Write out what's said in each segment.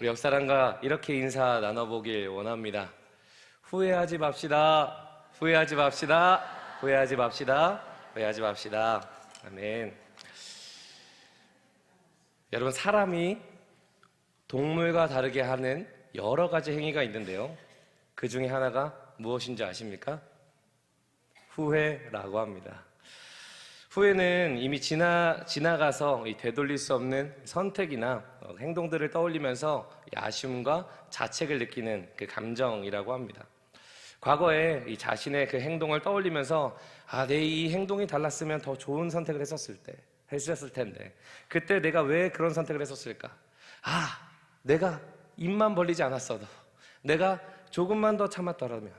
우리 옆 사람과 이렇게 인사 나눠보길 원합니다. 후회하지 맙시다. 후회하지 맙시다. 후회하지 맙시다. 후회하지 맙시다. 아멘. 여러분, 사람이 동물과 다르게 하는 여러 가지 행위가 있는데요, 그 중에 하나가 무엇인지 아십니까? 후회라고 합니다. 후회는 이미 지나가서 되돌릴 수 없는 선택이나 행동들을 떠올리면서 아쉬움과 자책을 느끼는 그 감정이라고 합니다. 과거에 이 자신의 그 행동을 떠올리면서 내 이 행동이 달랐으면 더 좋은 선택을 했었을 텐데 그때 내가 왜 그런 선택을 했었을까? 내가 입만 벌리지 않았어도, 내가 조금만 더 참았더라면,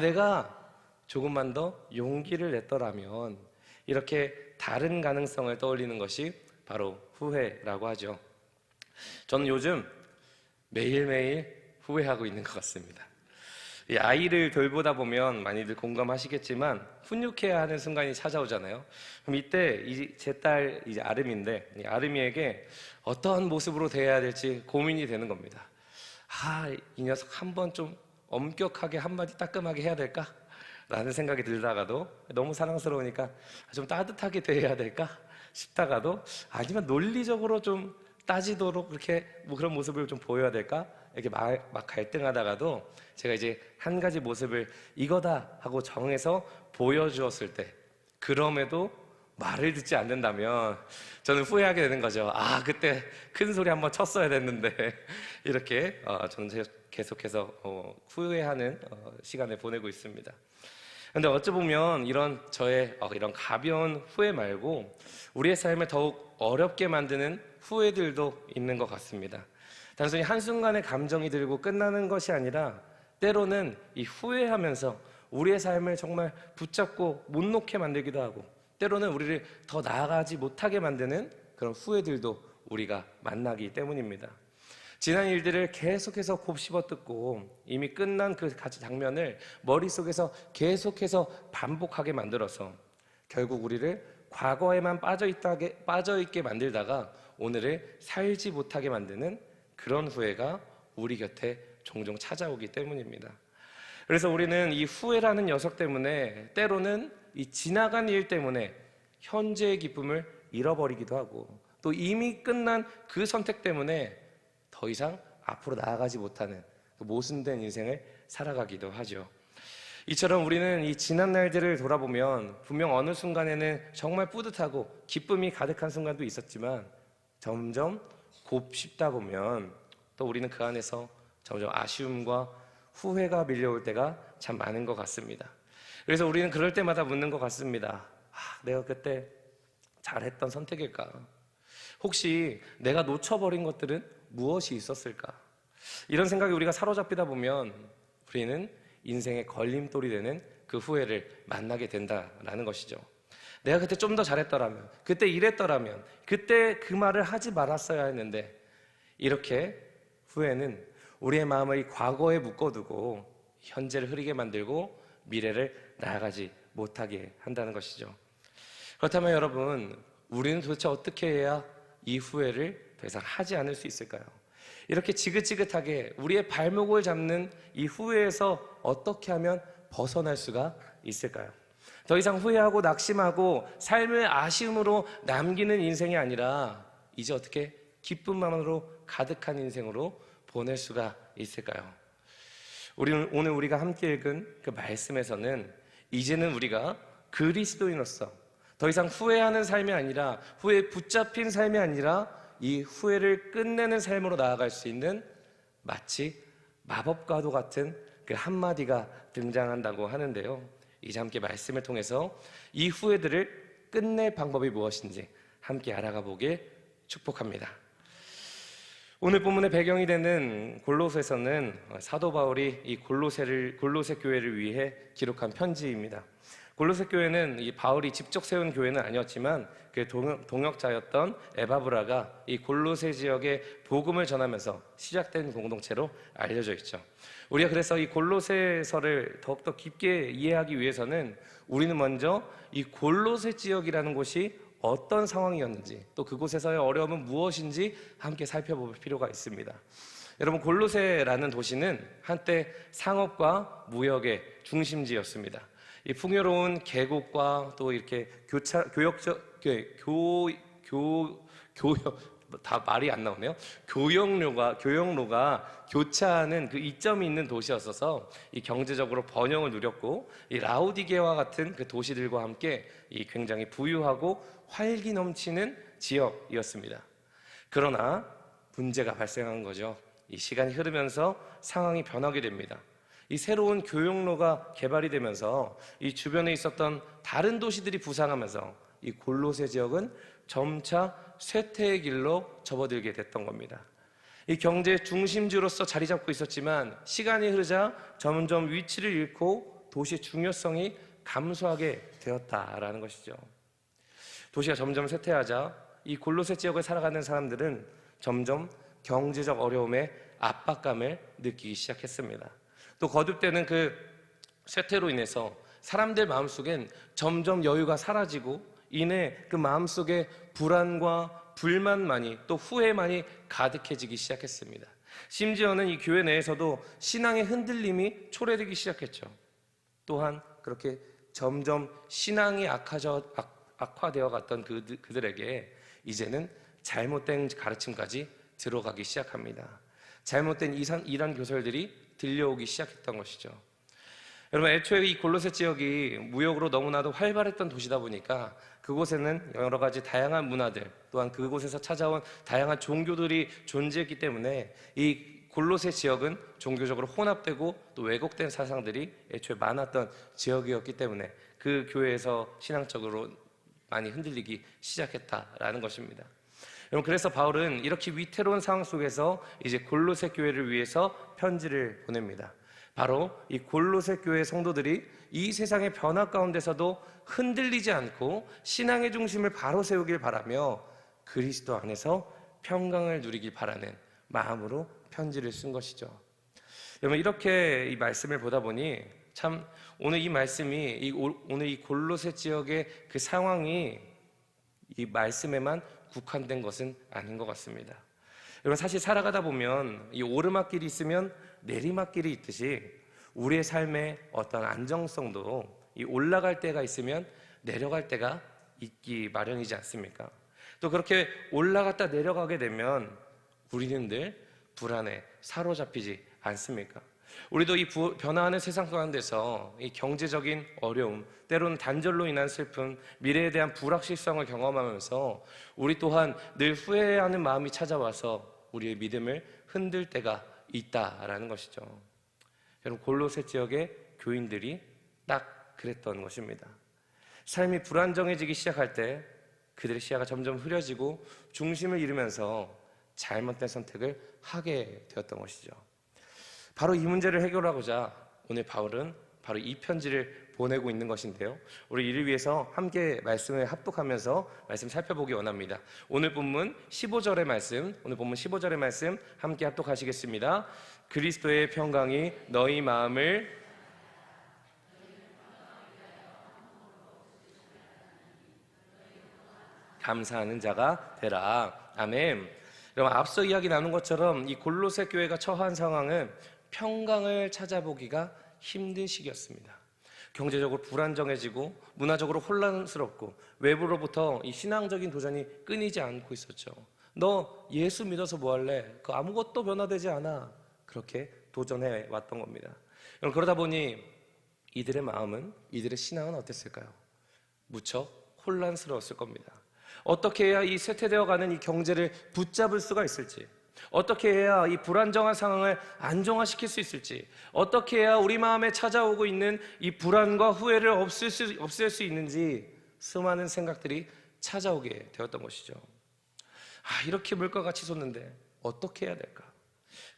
내가 조금만 더 용기를 냈더라면, 이렇게 다른 가능성을 떠올리는 것이 바로 후회라고 하죠. 저는 요즘 매일매일 후회하고 있는 것 같습니다. 이 아이를 돌보다 보면 많이들 공감하시겠지만 훈육해야 하는 순간이 찾아오잖아요. 그럼 이때 제 딸 이제 아름인데, 이 아름이에게 어떤 모습으로 대해야 될지 고민이 되는 겁니다. 이 녀석 한번 좀 엄격하게 한마디 따끔하게 해야 될까? 라는 생각이 들다가도, 너무 사랑스러우니까 좀 따뜻하게 대해야 될까 싶다가도, 아니면 논리적으로 좀 따지도록 그렇게 그런 모습을 좀 보여야 될까, 이렇게 막 갈등하다가도 제가 이제 한 가지 모습을 이거다 하고 정해서 보여주었을 때, 그럼에도 말을 듣지 않는다면 저는 후회하게 되는 거죠. 그때 큰 소리 한번 쳤어야 됐는데 이렇게 저는 계속해서 후회하는 시간을 보내고 있습니다. 근데 어찌 보면 저의 이런 가벼운 후회 말고 우리의 삶을 더욱 어렵게 만드는 후회들도 있는 것 같습니다. 단순히 한순간에 감정이 들고 끝나는 것이 아니라 때로는 이 후회하면서 우리의 삶을 정말 붙잡고 못 놓게 만들기도 하고, 때로는 우리를 더 나아가지 못하게 만드는 그런 후회들도 우리가 만나기 때문입니다. 지난 일들을 계속해서 곱씹어뜯고 이미 끝난 그 장면을 머릿속에서 계속해서 반복하게 만들어서 결국 우리를 과거에만 빠져있게 만들다가 오늘을 살지 못하게 만드는 그런 후회가 우리 곁에 종종 찾아오기 때문입니다. 그래서 우리는 이 후회라는 녀석 때문에 때로는 이 지나간 일 때문에 현재의 기쁨을 잃어버리기도 하고, 또 이미 끝난 그 선택 때문에 더 이상 앞으로 나아가지 못하는 그 모순된 인생을 살아가기도 하죠. 이처럼 우리는 이 지난 날들을 돌아보면 분명 어느 순간에는 정말 뿌듯하고 기쁨이 가득한 순간도 있었지만, 점점 곱씹다 보면 또 우리는 그 안에서 점점 아쉬움과 후회가 밀려올 때가 참 많은 것 같습니다. 그래서 우리는 그럴 때마다 묻는 것 같습니다. 내가 그때 잘했던 선택일까? 혹시 내가 놓쳐버린 것들은 무엇이 있었을까? 이런 생각이 우리가 사로잡히다 보면 우리는 인생의 걸림돌이 되는 그 후회를 만나게 된다라는 것이죠. 내가 그때 좀 더 잘했더라면, 그때 이랬더라면, 그때 그 말을 하지 말았어야 했는데, 이렇게 후회는 우리의 마음을 이 과거에 묶어두고 현재를 흐리게 만들고 미래를 나아가지 못하게 한다는 것이죠. 그렇다면 여러분, 우리는 도대체 어떻게 해야 이 후회를 더 이상 하지 않을 수 있을까요? 이렇게 지긋지긋하게 우리의 발목을 잡는 이 후회에서 어떻게 하면 벗어날 수가 있을까요? 더 이상 후회하고 낙심하고 삶을 아쉬움으로 남기는 인생이 아니라 이제 어떻게 기쁨만으로 가득한 인생으로 보낼 수가 있을까요? 오늘 우리가 함께 읽은 그 말씀에서는 이제는 우리가 그리스도인으로서 더 이상 후회하는 삶이 아니라, 후회에 붙잡힌 삶이 아니라 이 후회를 끝내는 삶으로 나아갈 수 있는 마치 마법과도 같은 그 한마디가 등장한다고 하는데요, 이제 함께 말씀을 통해서 이 후회들을 끝낼 방법이 무엇인지 함께 알아가 보길 축복합니다. 오늘 본문의 배경이 되는 골로새서는 사도 바울이 이 골로새 교회를 위해 기록한 편지입니다. 골로새 교회는 이 바울이 직접 세운 교회는 아니었지만 그 동역자였던 에바브라가 이 골로새 지역에 복음을 전하면서 시작된 공동체로 알려져 있죠. 우리가 그래서 이 골로새서를 더욱더 깊게 이해하기 위해서는 우리는 먼저 이 골로새 지역이라는 곳이 어떤 상황이었는지, 또 그곳에서의 어려움은 무엇인지 함께 살펴볼 필요가 있습니다. 여러분, 골로새라는 도시는 한때 상업과 무역의 중심지였습니다. 이 풍요로운 계곡과 또 이렇게 다 말이 안 나오네요. 교역로가 교차하는 그 이점이 있는 도시였어서 이 경제적으로 번영을 누렸고, 이 라오디게와 같은 그 도시들과 함께 이 굉장히 부유하고 활기 넘치는 지역이었습니다. 그러나 문제가 발생한 거죠. 이 시간이 흐르면서 상황이 변하게 됩니다. 이 새로운 교역로가 개발이 되면서 이 주변에 있었던 다른 도시들이 부상하면서 이 골로새 지역은 점차 쇠퇴의 길로 접어들게 됐던 겁니다. 이 경제 중심지로서 자리 잡고 있었지만 시간이 흐르자 점점 위치를 잃고 도시의 중요성이 감소하게 되었다라는 것이죠. 도시가 점점 쇠퇴하자 이 골로새 지역을 살아가는 사람들은 점점 경제적 어려움에 압박감을 느끼기 시작했습니다. 또 거듭되는 그 쇠퇴로 인해서 사람들 마음속엔 점점 여유가 사라지고 이내 그 마음속에 불안과 불만만이 또 후회만이 가득해지기 시작했습니다. 심지어는 이 교회 내에서도 신앙의 흔들림이 초래되기 시작했죠. 또한 그렇게 점점 신앙이 악화되어 갔던 그들에게 이제는 잘못된 가르침까지 들어가기 시작합니다. 잘못된 이단 교설들이 들려오기 시작했던 것이죠. 여러분, 애초에 이 골로새 지역이 무역으로 너무나도 활발했던 도시다 보니까 그곳에는 여러 가지 다양한 문화들, 또한 그곳에서 찾아온 다양한 종교들이 존재했기 때문에 이 골로새 지역은 종교적으로 혼합되고 또 왜곡된 사상들이 애초에 많았던 지역이었기 때문에 그 교회에서 신앙적으로 많이 흔들리기 시작했다라는 것입니다. 여러분, 그래서 바울은 이렇게 위태로운 상황 속에서 이제 골로새 교회를 위해서 편지를 보냅니다. 바로 이 골로새 교회 성도들이 이 세상의 변화 가운데서도 흔들리지 않고 신앙의 중심을 바로 세우길 바라며 그리스도 안에서 평강을 누리길 바라는 마음으로 편지를 쓴 것이죠. 여러분, 이렇게 이 말씀을 보다 보니 참 오늘 이 말씀이 오늘 이 골로새 지역의 그 상황이 이 말씀에만 국한된 것은 아닌 것 같습니다. 여러분, 사실 살아가다 보면 이 오르막길이 있으면 내리막길이 있듯이 우리의 삶의 어떤 안정성도 이 올라갈 때가 있으면 내려갈 때가 있기 마련이지 않습니까? 또 그렇게 올라갔다 내려가게 되면 우리는 늘 불안에 사로잡히지 않습니까? 우리도 이 변화하는 세상 가운데서 이 경제적인 어려움, 때로는 단절로 인한 슬픔, 미래에 대한 불확실성을 경험하면서 우리 또한 늘 후회하는 마음이 찾아와서 우리의 믿음을 흔들 때가 있다라는 것이죠. 여러분, 골로새 지역의 교인들이 딱 그랬던 것입니다. 삶이 불안정해지기 시작할 때 그들의 시야가 점점 흐려지고 중심을 잃으면서 잘못된 선택을 하게 되었던 것이죠. 바로 이 문제를 해결하고자 오늘 바울은 바로 이 편지를 보내고 있는 것인데요. 우리 이를 위해서 함께 말씀을 합독하면서 말씀 살펴보기 원합니다. 오늘 본문 15절의 말씀 함께 합독하시겠습니다. 그리스도의 평강이 너희 마음을 감사하는 자가 되라. 아멘. 여러분, 앞서 이야기 나눈 것처럼 이 골로새 교회가 처한 상황은 평강을 찾아보기가 힘든 시기였습니다. 경제적으로 불안정해지고 문화적으로 혼란스럽고 외부로부터 이 신앙적인 도전이 끊이지 않고 있었죠. 너 예수 믿어서 뭐 할래? 그 아무것도 변화되지 않아. 그렇게 도전해 왔던 겁니다. 그러다 보니 이들의 마음은, 이들의 신앙은 어땠을까요? 무척 혼란스러웠을 겁니다. 어떻게 해야 이 쇠퇴되어가는 이 경제를 붙잡을 수가 있을지, 어떻게 해야 이 불안정한 상황을 안정화시킬 수 있을지, 어떻게 해야 우리 마음에 찾아오고 있는 이 불안과 후회를 없앨 수 있는지 수많은 생각들이 찾아오게 되었던 것이죠. 이렇게 물가가 치솟는데 어떻게 해야 될까?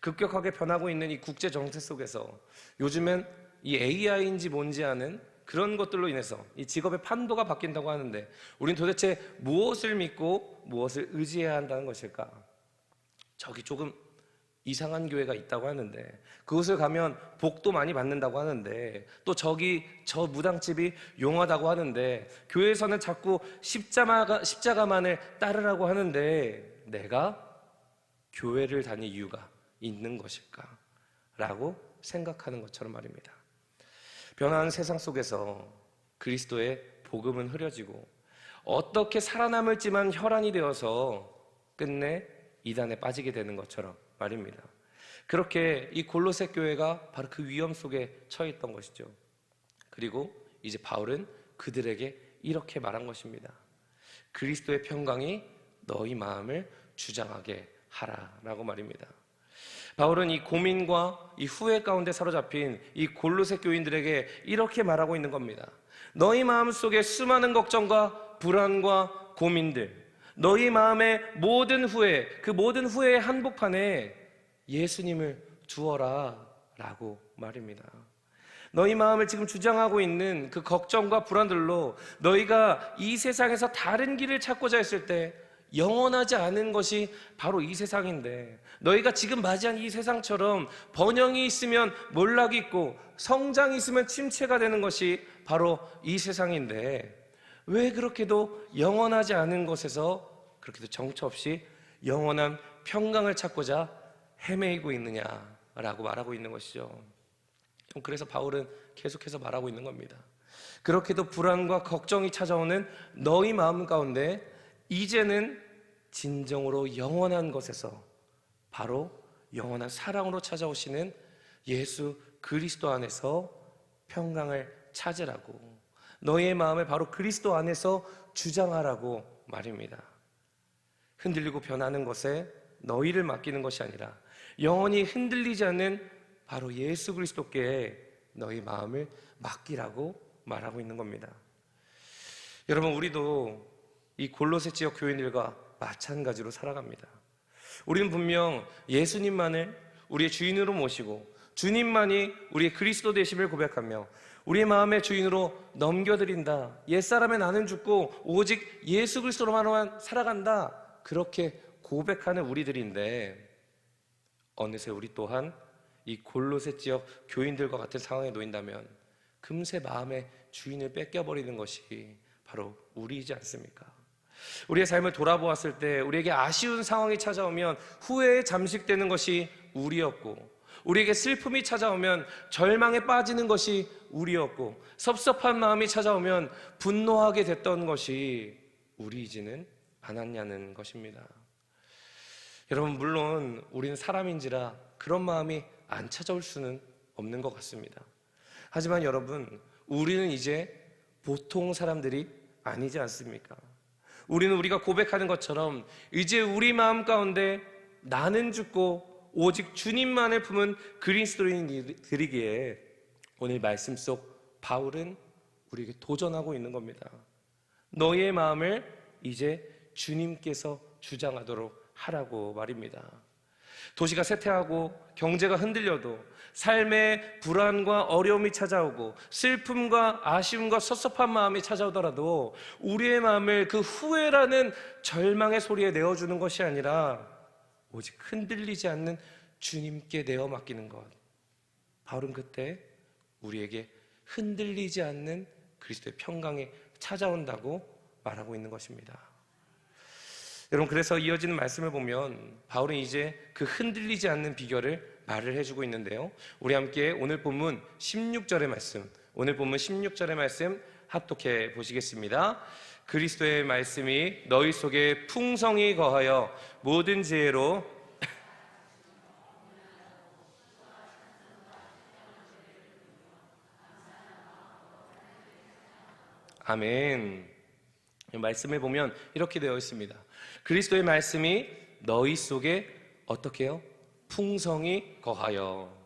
급격하게 변하고 있는 이 국제 정세 속에서 요즘엔 이 AI인지 뭔지 아는 그런 것들로 인해서 이 직업의 판도가 바뀐다고 하는데 우린 도대체 무엇을 믿고 무엇을 의지해야 한다는 것일까? 저기 조금 이상한 교회가 있다고 하는데 그곳을 가면 복도 많이 받는다고 하는데 또 저기 저 무당집이 용하다고 하는데 교회에서는 자꾸 십자가만을 따르라고 하는데 내가 교회를 다닐 이유가 있는 것일까? 라고 생각하는 것처럼 말입니다. 변화하는 세상 속에서 그리스도의 복음은 흐려지고 어떻게 살아남을지만 혈안이 되어서 끝내 이단에 빠지게 되는 것처럼 말입니다. 그렇게 이 골로새 교회가 바로 그 위험 속에 처해 있던 것이죠. 그리고 이제 바울은 그들에게 이렇게 말한 것입니다. 그리스도의 평강이 너희 마음을 주장하게 하라라고 말입니다. 바울은 이 고민과 이 후회 가운데 사로잡힌 이 골로새 교인들에게 이렇게 말하고 있는 겁니다. 너희 마음속에 수많은 걱정과 불안과 고민들, 너희 마음의 모든 후회, 그 모든 후회의 한복판에 예수님을 두어라 라고 말입니다. 너희 마음을 지금 주장하고 있는 그 걱정과 불안들로 너희가 이 세상에서 다른 길을 찾고자 했을 때 영원하지 않은 것이 바로 이 세상인데, 너희가 지금 맞이한 이 세상처럼 번영이 있으면 몰락이 있고 성장이 있으면 침체가 되는 것이 바로 이 세상인데, 왜 그렇게도 영원하지 않은 것에서 그렇게도 정처 없이 영원한 평강을 찾고자 헤매이고 있느냐라고 말하고 있는 것이죠. 그래서 바울은 계속해서 말하고 있는 겁니다. 그렇게도 불안과 걱정이 찾아오는 너희 마음 가운데 이제는 진정으로 영원한 것에서 바로 영원한 사랑으로 찾아오시는 예수 그리스도 안에서 평강을 찾으라고, 너희의 마음을 바로 그리스도 안에서 주장하라고 말입니다. 흔들리고 변하는 것에 너희를 맡기는 것이 아니라 영원히 흔들리지 않는 바로 예수 그리스도께 너희 마음을 맡기라고 말하고 있는 겁니다. 여러분, 우리도 이 골로새 지역 교인들과 마찬가지로 살아갑니다. 우리는 분명 예수님만을 우리의 주인으로 모시고 주님만이 우리의 그리스도 되심을 고백하며 우리의 마음의 주인으로 넘겨드린다, 옛사람의 나는 죽고 오직 예수 그리스도로만 살아간다, 그렇게 고백하는 우리들인데, 어느새 우리 또한 이 골로새 지역 교인들과 같은 상황에 놓인다면 금세 마음의 주인을 뺏겨버리는 것이 바로 우리이지 않습니까? 우리의 삶을 돌아보았을 때 우리에게 아쉬운 상황이 찾아오면 후회에 잠식되는 것이 우리였고, 우리에게 슬픔이 찾아오면 절망에 빠지는 것이 우리였고, 섭섭한 마음이 찾아오면 분노하게 됐던 것이 우리이지는 않았냐는 것입니다. 여러분, 물론 우리는 사람인지라 그런 마음이 안 찾아올 수는 없는 것 같습니다. 하지만 여러분, 우리는 이제 보통 사람들이 아니지 않습니까? 우리는 우리가 고백하는 것처럼 이제 우리 마음 가운데 나는 죽고 오직 주님만을 품은 그리스도인들이기에 오늘 말씀 속 바울은 우리에게 도전하고 있는 겁니다. 너희의 마음을 이제 주님께서 주장하도록 하라고 말입니다. 도시가 쇠퇴하고 경제가 흔들려도 삶의 불안과 어려움이 찾아오고 슬픔과 아쉬움과 섭섭한 마음이 찾아오더라도 우리의 마음을 그 후회라는 절망의 소리에 내어주는 것이 아니라 오직 흔들리지 않는 주님께 내어 맡기는 것. 바울은 그때 우리에게 흔들리지 않는 그리스도의 평강이 찾아온다고 말하고 있는 것입니다. 여러분, 그래서 이어지는 말씀을 보면 바울은 이제 그 흔들리지 않는 비결을 말을 해주고 있는데요, 우리 함께 오늘 본문 16절의 말씀, 오늘 본문 16절의 말씀 합독해 보시겠습니다. 그리스도의 말씀이 너희 속에 풍성히 거하여 모든 지혜로 아멘. 말씀을 보면 이렇게 되어 있습니다. 그리스도의 말씀이 너희 속에 어떻게 해요? 풍성히 거하여.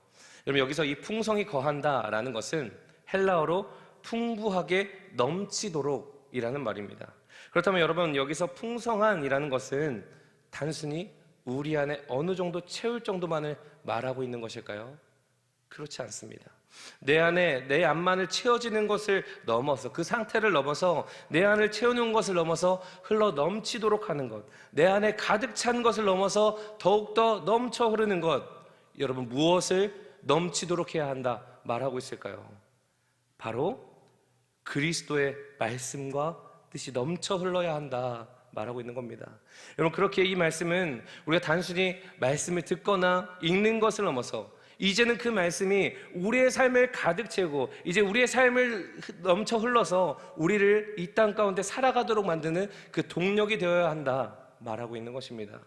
여러분, 여기서 이 풍성히 거한다라는 것은 헬라어로 풍부하게 넘치도록 이라는 말입니다. 그렇다면 여러분, 여기서 풍성한이라는 것은 단순히 우리 안에 어느 정도 채울 정도만을 말하고 있는 것일까요? 그렇지 않습니다. 내 안에 내 안만을 채워지는 것을 넘어서, 그 상태를 넘어서 내 안을 채우는 것을 넘어서 흘러 넘치도록 하는 것, 내 안에 가득 찬 것을 넘어서 더욱더 넘쳐 흐르는 것. 여러분, 무엇을 넘치도록 해야 한다 말하고 있을까요? 바로 그리스도의 말씀과 뜻이 넘쳐 흘러야 한다 말하고 있는 겁니다. 여러분, 그렇게 이 말씀은 우리가 단순히 말씀을 듣거나 읽는 것을 넘어서 이제는 그 말씀이 우리의 삶을 가득 채우고 이제 우리의 삶을 넘쳐 흘러서 우리를 이 땅 가운데 살아가도록 만드는 그 동력이 되어야 한다 말하고 있는 것입니다.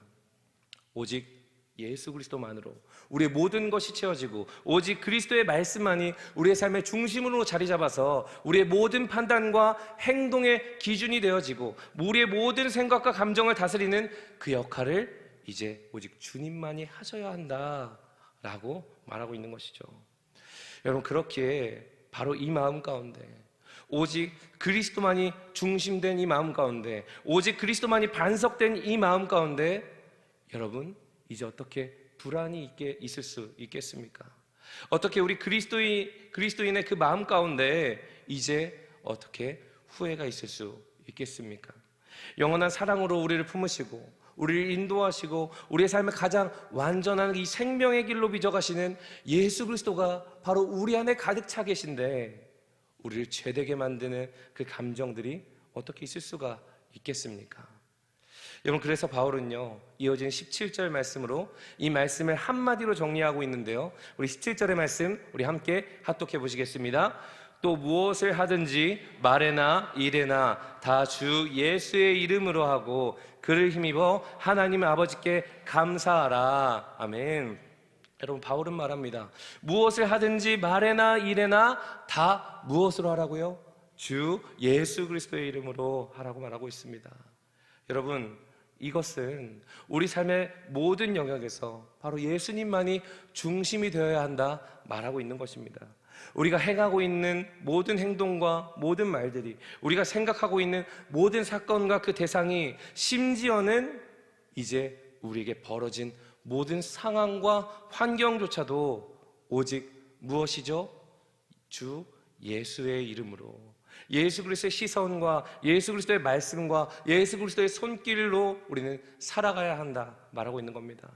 오직 예수 그리스도만으로 우리의 모든 것이 채워지고 오직 그리스도의 말씀만이 우리의 삶의 중심으로 자리 잡아서 우리의 모든 판단과 행동의 기준이 되어지고 우리의 모든 생각과 감정을 다스리는 그 역할을 이제 오직 주님만이 하셔야 한다라고 말하고 있는 것이죠. 여러분, 그렇기에 바로 이 마음 가운데 오직 그리스도만이 중심된 이 마음 가운데 오직 그리스도만이 반석된 이 마음 가운데 여러분, 이제 어떻게 불안이 있을 수 있겠습니까? 어떻게 우리 그리스도인의 그 마음 가운데 이제 어떻게 후회가 있을 수 있겠습니까? 영원한 사랑으로 우리를 품으시고 우리를 인도하시고 우리의 삶을 가장 완전한 이 생명의 길로 빚어가시는 예수 그리스도가 바로 우리 안에 가득 차 계신데 우리를 죄되게 만드는 그 감정들이 어떻게 있을 수가 있겠습니까? 여러분, 그래서 바울은요 이어진 17절 말씀으로 이 말씀을 한마디로 정리하고 있는데요, 우리 17절의 말씀 우리 함께 합독해 보시겠습니다. 또 무엇을 하든지 말에나 일에나 다 주 예수의 이름으로 하고 그를 힘입어 하나님 아버지께 감사하라. 아멘. 여러분, 바울은 말합니다. 무엇을 하든지 말에나 일에나 다 무엇으로 하라고요? 주 예수 그리스도의 이름으로 하라고 말하고 있습니다. 여러분, 이것은 우리 삶의 모든 영역에서 바로 예수님만이 중심이 되어야 한다 말하고 있는 것입니다. 우리가 행하고 있는 모든 행동과 모든 말들이, 우리가 생각하고 있는 모든 사건과 그 대상이, 심지어는 이제 우리에게 벌어진 모든 상황과 환경조차도 오직 무엇이죠? 주 예수의 이름으로, 예수 그리스도의 시선과 예수 그리스도의 말씀과 예수 그리스도의 손길로 우리는 살아가야 한다 말하고 있는 겁니다.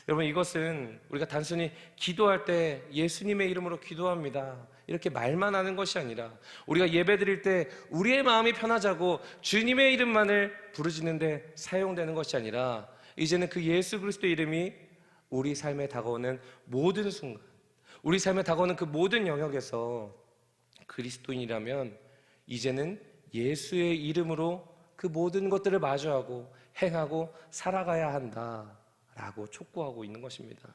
여러분, 이것은 우리가 단순히 기도할 때 예수님의 이름으로 기도합니다 이렇게 말만 하는 것이 아니라, 우리가 예배 드릴 때 우리의 마음이 편하자고 주님의 이름만을 부르짖는데 사용되는 것이 아니라, 이제는 그 예수 그리스도의 이름이 우리 삶에 다가오는 모든 순간, 우리 삶에 다가오는 그 모든 영역에서 그리스도인이라면 이제는 예수의 이름으로 그 모든 것들을 마주하고 행하고 살아가야 한다라고 촉구하고 있는 것입니다.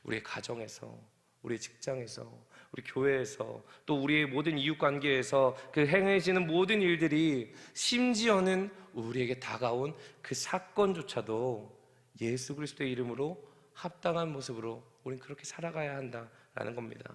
우리의 가정에서, 우리 직장에서, 우리 교회에서, 또 우리의 모든 이웃관계에서 그 행해지는 모든 일들이, 심지어는 우리에게 다가온 그 사건조차도 예수 그리스도의 이름으로 합당한 모습으로 우리는 그렇게 살아가야 한다라는 겁니다.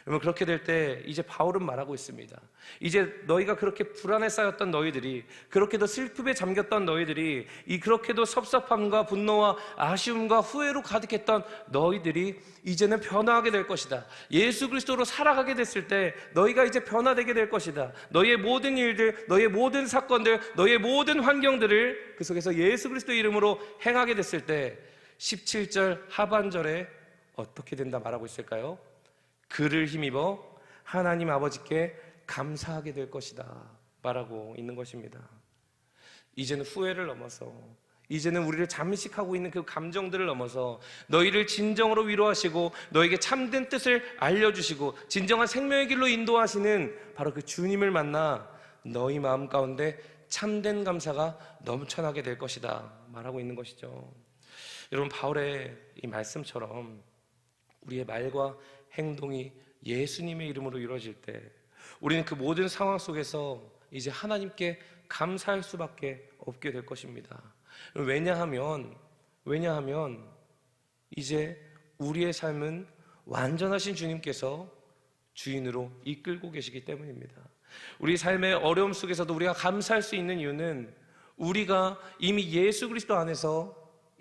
여러분, 그렇게 될 때 이제 바울은 말하고 있습니다. 이제 너희가 그렇게 불안에 쌓였던 너희들이, 그렇게도 슬픔에 잠겼던 너희들이, 이 그렇게도 섭섭함과 분노와 아쉬움과 후회로 가득했던 너희들이 이제는 변화하게 될 것이다. 예수 그리스도로 살아가게 됐을 때 너희가 이제 변화되게 될 것이다. 너희의 모든 일들, 너희의 모든 사건들, 너희의 모든 환경들을 그 속에서 예수 그리스도 이름으로 행하게 됐을 때 17절 하반절에 어떻게 된다 말하고 있을까요? 그를 힘입어 하나님 아버지께 감사하게 될 것이다 말하고 있는 것입니다. 이제는 후회를 넘어서, 이제는 우리를 잠식하고 있는 그 감정들을 넘어서 너희를 진정으로 위로하시고 너에게 참된 뜻을 알려주시고 진정한 생명의 길로 인도하시는 바로 그 주님을 만나 너희 마음 가운데 참된 감사가 넘쳐나게 될 것이다 말하고 있는 것이죠. 여러분, 바울의 이 말씀처럼 우리의 말과 행동이 예수님의 이름으로 이루어질 때 우리는 그 모든 상황 속에서 이제 하나님께 감사할 수밖에 없게 될 것입니다. 왜냐하면 이제 우리의 삶은 완전하신 주님께서 주인으로 이끌고 계시기 때문입니다. 우리 삶의 어려움 속에서도 우리가 감사할 수 있는 이유는 우리가 이미 예수 그리스도 안에서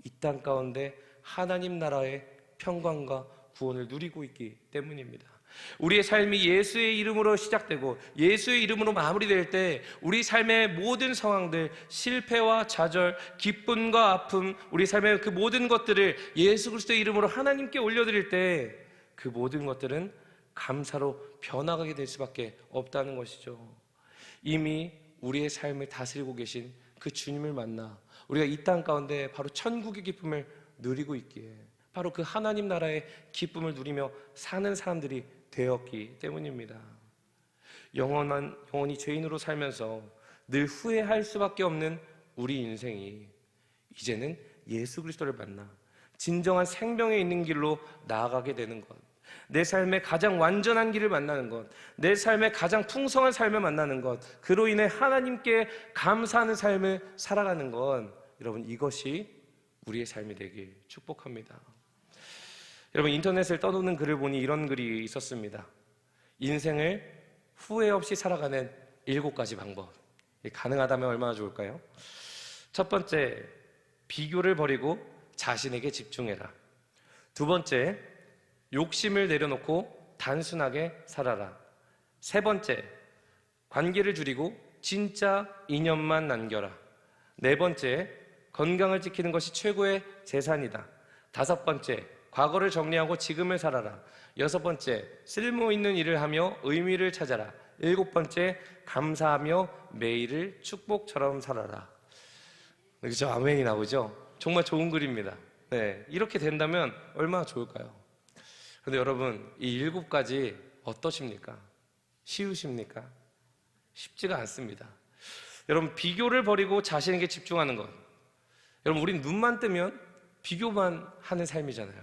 이 땅 가운데 하나님 나라의 평강과 구원을 누리고 있기 때문입니다. 우리의 삶이 예수의 이름으로 시작되고 예수의 이름으로 마무리될 때 우리 삶의 모든 상황들, 실패와 좌절, 기쁨과 아픔, 우리 삶의 그 모든 것들을 예수 그리스도의 이름으로 하나님께 올려드릴 때 그 모든 것들은 감사로 변화가게 될 수밖에 없다는 것이죠. 이미 우리의 삶을 다스리고 계신 그 주님을 만나 우리가 이 땅 가운데 바로 천국의 기쁨을 누리고 있기에, 바로 그 하나님 나라의 기쁨을 누리며 사는 사람들이 되었기 때문입니다. 영원히 죄인으로 살면서 늘 후회할 수밖에 없는 우리 인생이 이제는 예수 그리스도를 만나 진정한 생명에 있는 길로 나아가게 되는 것, 내 삶의 가장 완전한 길을 만나는 것, 내 삶의 가장 풍성한 삶을 만나는 것, 그로 인해 하나님께 감사하는 삶을 살아가는 것, 여러분 이것이 우리의 삶이 되길 축복합니다. 여러분 인터넷을 떠도는 글을 보니 이런 글이 있었습니다. 인생을 후회 없이 살아가는 7가지 방법. 가능하다면 얼마나 좋을까요? 첫 번째, 비교를 버리고 자신에게 집중해라. 두 번째, 욕심을 내려놓고 단순하게 살아라. 세 번째, 관계를 줄이고 진짜 인연만 남겨라. 네 번째, 건강을 지키는 것이 최고의 재산이다. 다섯 번째, 과거를 정리하고 지금을 살아라. 여섯 번째, 쓸모 있는 일을 하며 의미를 찾아라. 일곱 번째, 감사하며 매일을 축복처럼 살아라. 그렇죠? 아멘이 나오죠? 정말 좋은 글입니다. 네, 이렇게 된다면 얼마나 좋을까요? 그런데 여러분, 이 7가지 어떠십니까? 쉬우십니까? 쉽지가 않습니다. 여러분, 비교를 버리고 자신에게 집중하는 것. 여러분, 우린 눈만 뜨면 비교만 하는 삶이잖아요.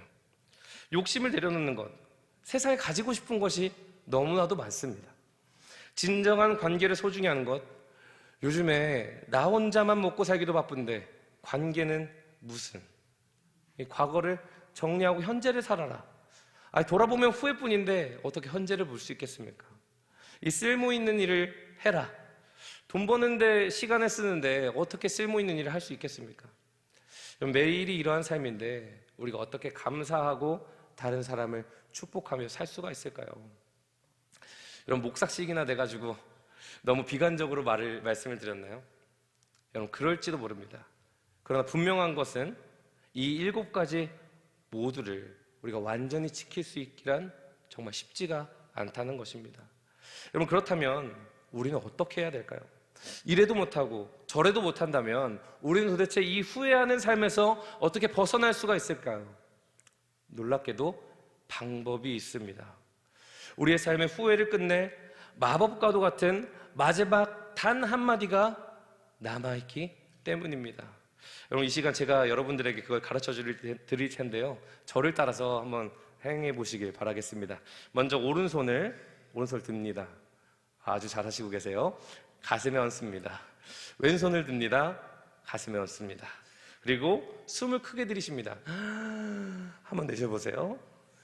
욕심을 내려놓는 것. 세상에 가지고 싶은 것이 너무나도 많습니다. 진정한 관계를 소중히 하는 것. 요즘에 나 혼자만 먹고 살기도 바쁜데 관계는 무슨? 이 과거를 정리하고 현재를 살아라. 돌아보면 후회뿐인데 어떻게 현재를 볼 수 있겠습니까? 이 쓸모 있는 일을 해라. 돈 버는데 시간을 쓰는데 어떻게 쓸모 있는 일을 할 수 있겠습니까? 매일이 이러한 삶인데 우리가 어떻게 감사하고 다른 사람을 축복하며 살 수가 있을까요? 여러분, 목삭식이나 돼가지고 너무 비관적으로 말씀을 드렸나요? 여러분, 그럴지도 모릅니다. 그러나 분명한 것은 이 7가지 모두를 우리가 완전히 지킬 수 있기란 정말 쉽지가 않다는 것입니다. 여러분, 그렇다면 우리는 어떻게 해야 될까요? 이래도 못하고 저래도 못한다면 우리는 도대체 이 후회하는 삶에서 어떻게 벗어날 수가 있을까요? 놀랍게도 방법이 있습니다. 우리의 삶의 후회를 끝낼 마법과도 같은 마지막 단 한마디가 남아있기 때문입니다. 여러분, 이 시간 제가 여러분들에게 그걸 가르쳐 드릴 텐데요, 저를 따라서 한번 행해 보시길 바라겠습니다. 먼저 오른손을 듭니다. 아주 잘하시고 계세요. 가슴에 얹습니다. 왼손을 듭니다. 가슴에 얹습니다. 그리고 숨을 크게 들이십니다. 한번 내쉬어보세요.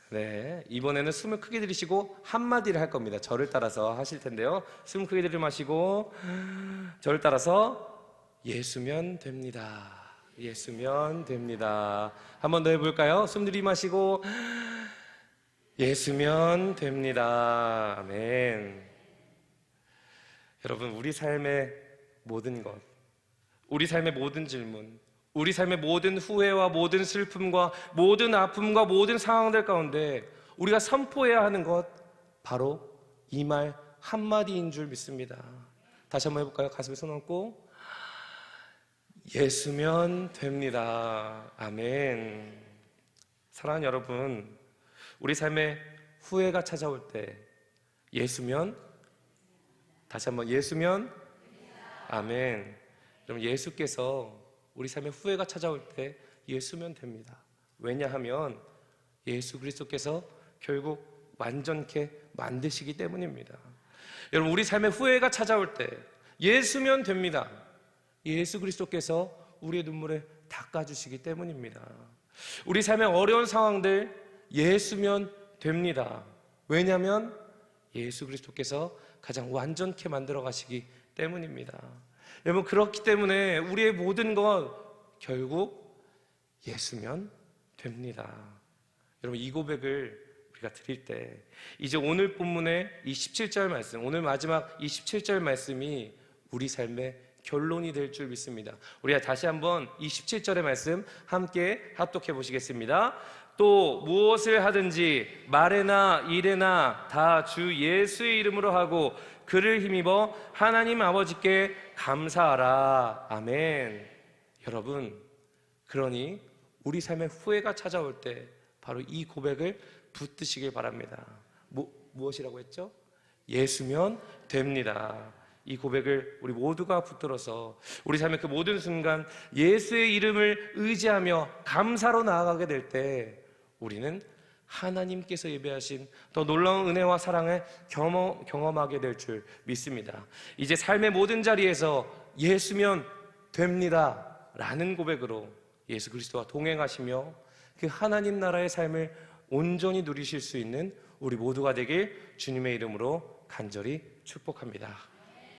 네, 이번에는 숨을 크게 들이쉬고 한마디를 할 겁니다. 저를 따라서 하실 텐데요, 숨 크게 들이마시고 저를 따라서 예수면 됩니다. 예수면 됩니다. 한번 더 해볼까요? 숨 들이마시고 예수면 됩니다. 아멘. 여러분, 우리 삶의 모든 것, 우리 삶의 모든 질문, 우리 삶의 모든 후회와 모든 슬픔과 모든 아픔과 모든 상황들 가운데 우리가 선포해야 하는 것, 바로 이 말 한마디인 줄 믿습니다. 다시 한번 해볼까요? 가슴에 손 얹고 예수면 됩니다. 아멘. 사랑하는 여러분, 우리 삶에 후회가 찾아올 때 예수면, 다시 한번 예수면, 아멘. 여러분, 예수께서 우리 삶에 후회가 찾아올 때 예수면 됩니다. 왜냐하면 예수 그리스도께서 결국 완전케 만드시기 때문입니다. 여러분, 우리 삶에 후회가 찾아올 때 예수면 됩니다. 예수 그리스도께서 우리의 눈물을 닦아주시기 때문입니다. 우리 삶의 어려운 상황들 예수면 됩니다. 왜냐하면 예수 그리스도께서 가장 완전케 만들어 가시기 때문입니다. 여러분, 그렇기 때문에 우리의 모든 것 결국 예수면 됩니다. 여러분, 이 고백을 우리가 드릴 때 이제 오늘 본문의 이 17절 말씀, 오늘 마지막 이 17절 말씀이 우리 삶의 결론이 될 줄 믿습니다. 우리가 다시 한번 이 17절의 말씀 함께 합독해 보시겠습니다. 또 무엇을 하든지 말에나 일에나 다 주 예수의 이름으로 하고 그를 힘입어 하나님 아버지께 감사하라. 아멘. 여러분, 그러니 우리 삶에 후회가 찾아올 때 바로 이 고백을 붙드시길 바랍니다. 무엇이라고 했죠? 예수면 됩니다. 이 고백을 우리 모두가 붙들어서 우리 삶의 그 모든 순간 예수의 이름을 의지하며 감사로 나아가게 될 때 우리는 하나님께서 예배하신 더 놀라운 은혜와 사랑을 경험하게 될 줄 믿습니다. 이제 삶의 모든 자리에서 예수면 됩니다 라는 고백으로 예수 그리스도와 동행하시며 그 하나님 나라의 삶을 온전히 누리실 수 있는 우리 모두가 되길 주님의 이름으로 간절히 축복합니다.